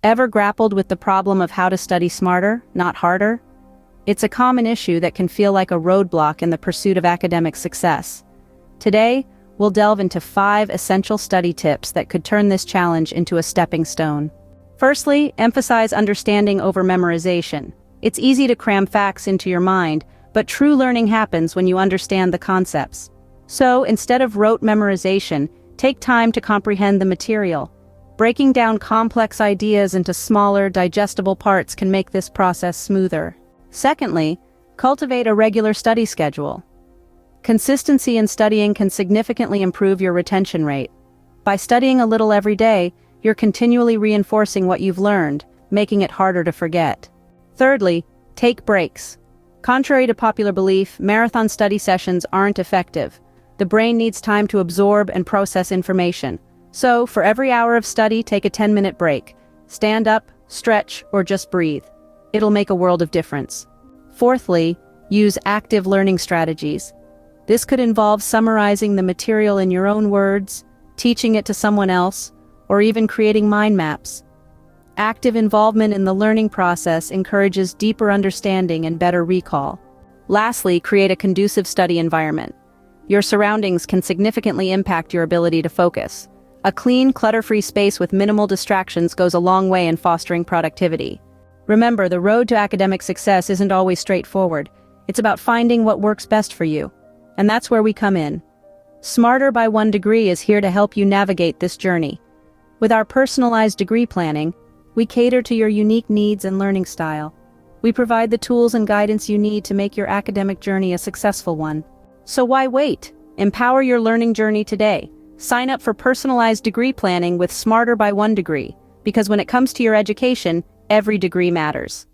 Ever grappled with the problem of how to study smarter, not harder? It's a common issue that can feel like a roadblock in the pursuit of academic success. Today, we'll delve into 5 essential study tips that could turn this challenge into a stepping stone. Firstly, emphasize understanding over memorization. It's easy to cram facts into your mind, but true learning happens when you understand the concepts. So, instead of rote memorization, take time to comprehend the material. Breaking down complex ideas into smaller, digestible parts can make this process smoother. Secondly, cultivate a regular study schedule. Consistency in studying can significantly improve your retention rate. By studying a little every day, you're continually reinforcing what you've learned, making it harder to forget. Thirdly, take breaks. Contrary to popular belief, marathon study sessions aren't effective. The brain needs time to absorb and process information. So, for every hour of study, take a 10-minute break. Stand up, stretch, or just breathe. It'll make a world of difference. Fourthly, use active learning strategies. This could involve summarizing the material in your own words, teaching it to someone else, or even creating mind maps. Active involvement in the learning process encourages deeper understanding and better recall. Lastly, create a conducive study environment. Your surroundings can significantly impact your ability to focus. A clean, clutter-free space with minimal distractions goes a long way in fostering productivity. Remember, the road to academic success isn't always straightforward. It's about finding what works best for you. And that's where we come in. Smarter by 1 Degree is here to help you navigate this journey. With our personalized degree planning, we cater to your unique needs and learning style. We provide the tools and guidance you need to make your academic journey a successful one. So why wait? Empower your learning journey today. Sign up for personalized degree planning with Smarter by 1 Degree, because when it comes to your education, every degree matters.